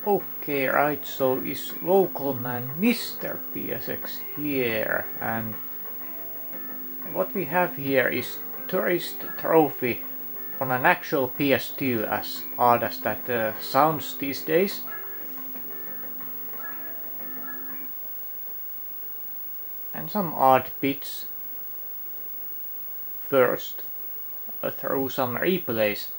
Okay, right, so is local man Mr. PSX here, and what we have here is tourist trophy on an actual PS2, as odd as that sounds these days. And some odd bits first, through some replays.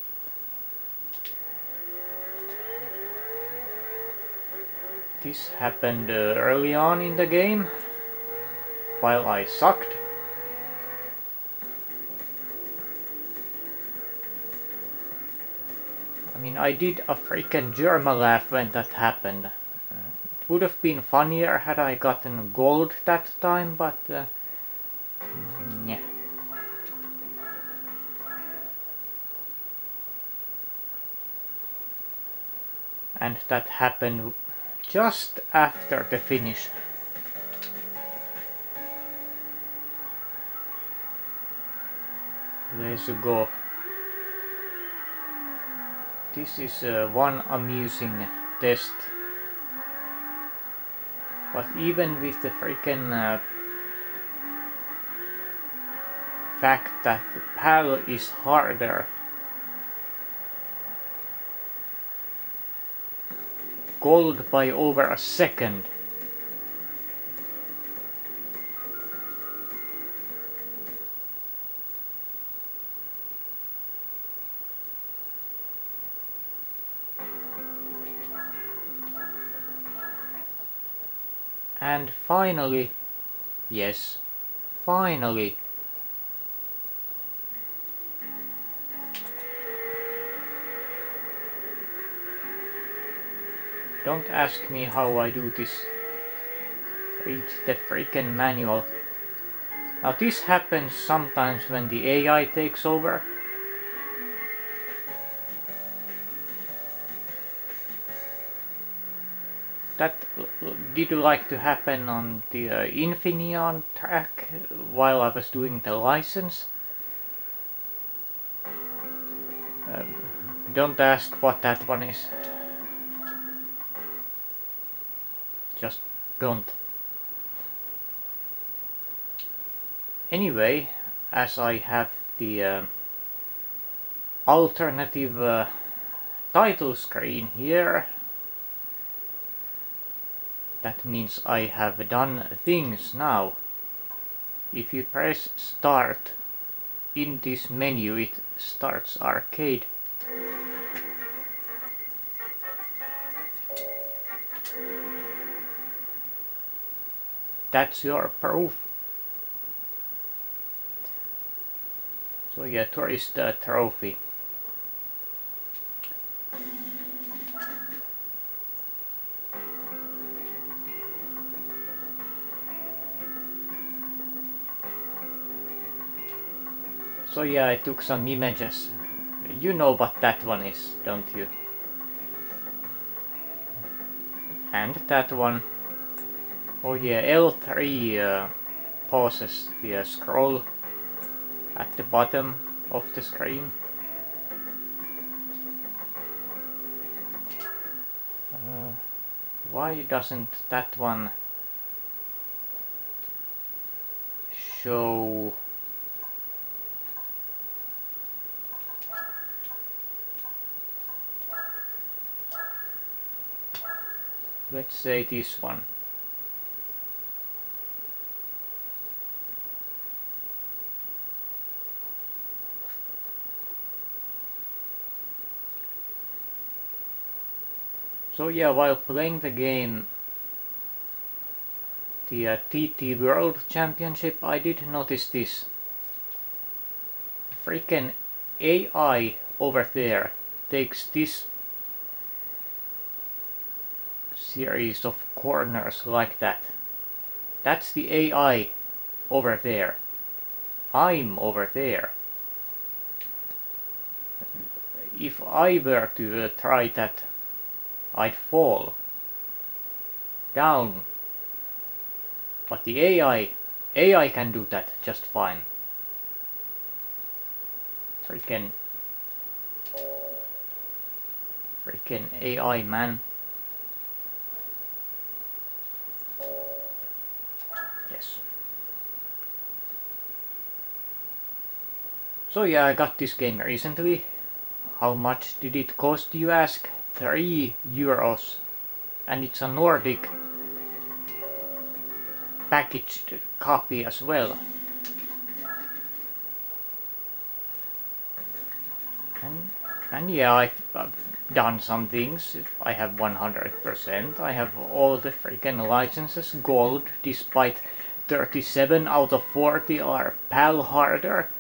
This happened early on in the game, while I sucked. I mean, I did a freaking Germa laugh when that happened. It would have been funnier had I gotten gold that time, but yeah. And that happened just after the finish. Let's go. This is one amusing test. But even with the freaking fact that the PAL is harder, gold by over a second. And finally, yes, finally, don't ask me how I do this. Read the freaking manual. Now this happens sometimes when the AI takes over. That did like to happen on the Infineon track while I was doing the license. Don't ask what that one is. Just don't. Anyway, as I have the alternative title screen here, that means I have done things now. If you press start in this menu, it starts arcade. That's your proof. So yeah, tourist trophy. So yeah, I took some images. You know what that one is, don't you? And that one. Oh yeah, L3 pauses the scroll at the bottom of the screen. Why doesn't that one show? Let's say this one. So yeah, while playing the game, the TT World Championship, I did notice this. Freaking AI over there takes this series of corners like that. That's the AI over there. I'm over there. If I were to try that, I'd fall down. But the AI can do that just fine. Freaking AI, man. So yeah, I got this game recently. How much did it cost, you ask? €3. And it's a Nordic packaged copy as well. And yeah, I've done some things. I have 100%. I have all the freaking licenses gold, despite 37 out of 40 are PAL harder.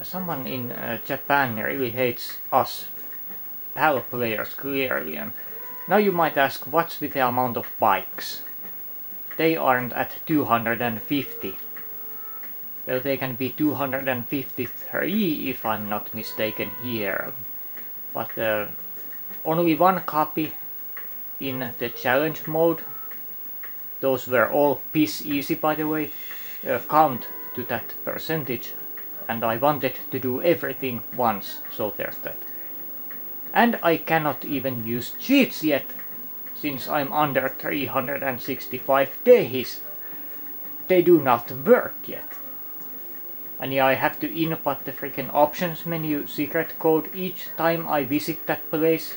Someone in Japan really hates us PAL players, clearly. And now you might ask, what's with the amount of bikes? They aren't at 250. Well, they can be 253 if I'm not mistaken here. But only one copy in the challenge mode. Those were all piss easy, by the way. Count to that percentage. And I wanted to do everything once, so there's that. And I cannot even use cheats yet, since I'm under 365 days. They do not work yet. And yeah, I have to input the freaking options menu secret code each time I visit that place.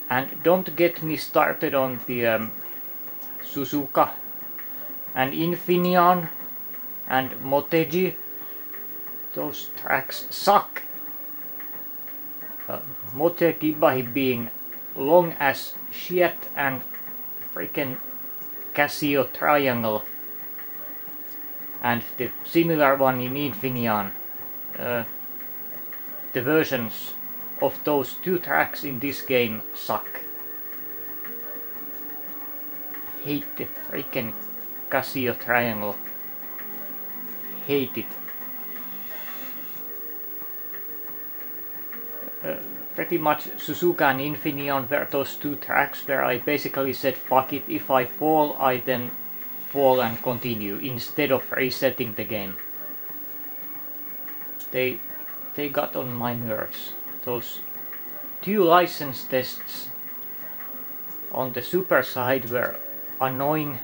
And don't get me started on the Suzuka and Infineon and Motegi. Those tracks suck. Motegi by being long as shit and freaking Casio triangle. And the similar one in Infineon. The versions of those two tracks in this game suck. Hate the freaking Casio triangle. Hate it. Pretty much Suzuka and Infineon were those two tracks where I basically said fuck it, if I fall I then fall and continue instead of resetting the game. They got on my nerves. Those two license tests on the super side were annoying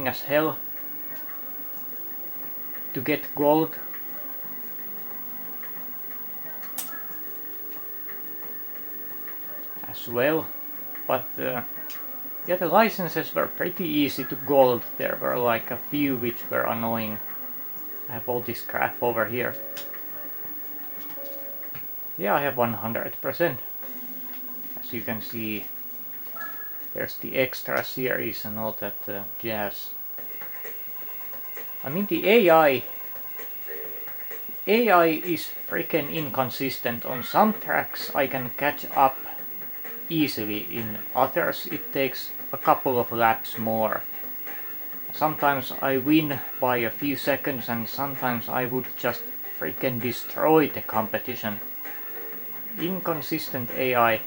as hell to get gold. As well, but yeah, the licenses were pretty easy to gold. There were like a few which were annoying. I have all this crap over here. Yeah, I have 100%. As you can see, there's the extra series and all that jazz. I mean, the AI is freaking inconsistent. On some tracks I can catch up easily, in others it takes a couple of laps more. Sometimes I win by a few seconds and sometimes I would just freaking destroy the competition. Inconsistent AI.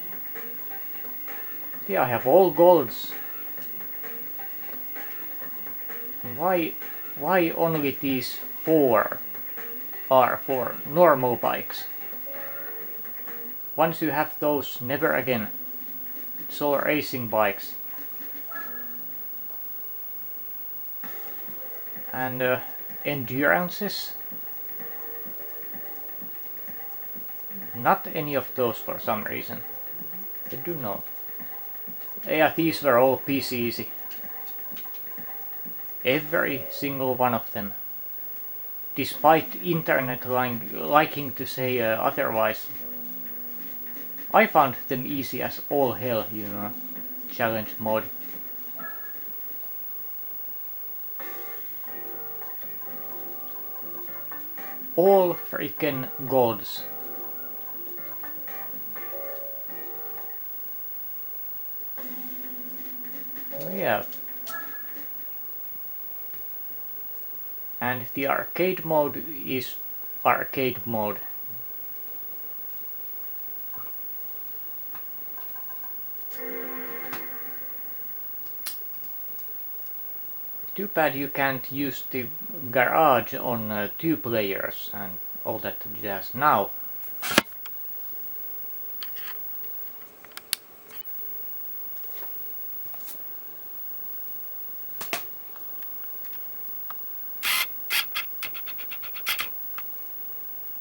Yeah, I have all golds. Why only these 4 are for normal bikes? Once you have those, never again. It's all racing bikes. And endurances? Not any of those for some reason. I do know. Yeah, these were all piece easy. Every single one of them. Despite internet liking to say otherwise. I found them easy as all hell, you know. Challenge mode. All freaking golds. Oh yeah. And the arcade mode is arcade mode. Too bad you can't use the garage on 2 players and all that jazz now.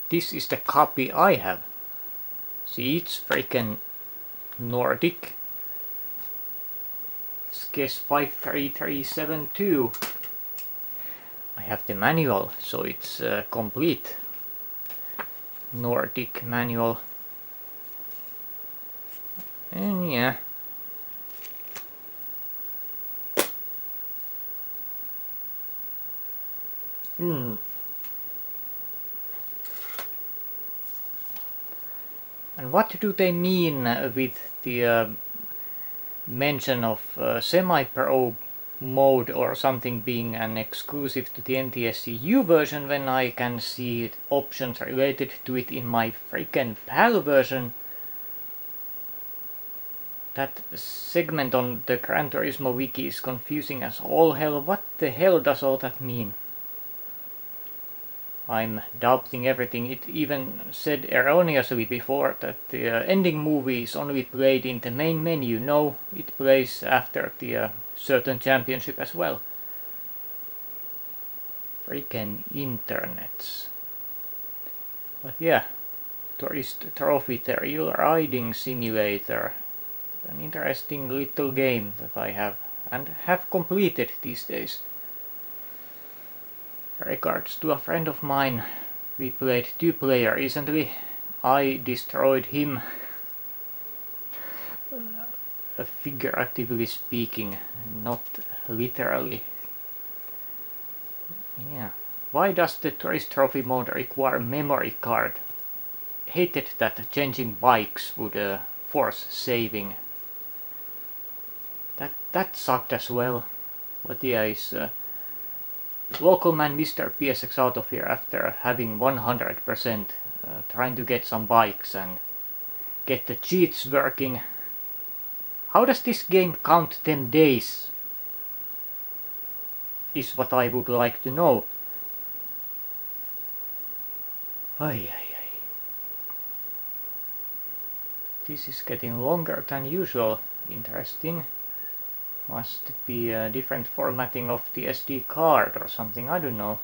this is the copy I have. See, it's freaking Nordic. SKS 53372. I have the manual, so it's complete. Nordic manual. And yeah. And what do they mean with the mention of semi-pro mode or something being an exclusive to the NTSC-U version when I can see options related to it in my freaking PAL version? That segment on the Gran Turismo wiki is confusing as all hell. What the hell does all that mean? I'm doubting everything. It even said erroneously before that the ending movie is only played in the main menu. No, it plays after the certain championship as well. Freaking internets. But yeah, Tourist Trophy, the real riding simulator. An interesting little game that I have and have completed these days. Regards to a friend of mine, we played 2-player recently. I destroyed him, figuratively speaking, not literally. Yeah. Why does the Tourist Trophy mode require memory card? Hated that changing bikes would force saving. That sucked as well. But yeah, is local man Mr. PSX out of here after having 100%, trying to get some bikes and get the cheats working. How does this game count 10 days? Is what I would like to know. Ay. This is getting longer than usual. Interesting. Must be a different formatting of the SD card or something, I don't know.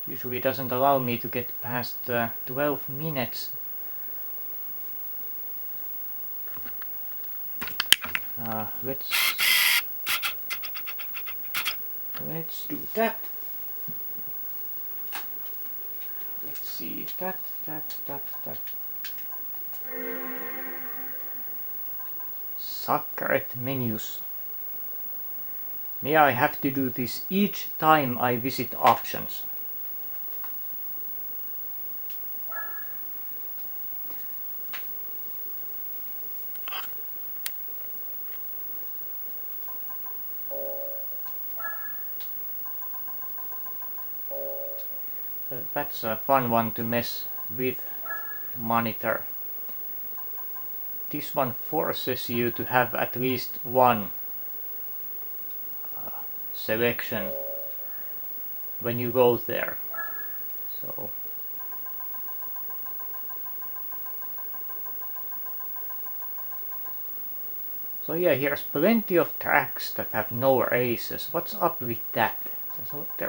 Usually doesn't allow me to get past 12 minutes. Let's do that. Let's see, that. Suckerette menus. May I have to do this each time I visit options? That's a fun one to mess with. Monitor. This one forces you to have at least one selection when you go there. So yeah, here's plenty of tracks that have no races. What's up with that? So there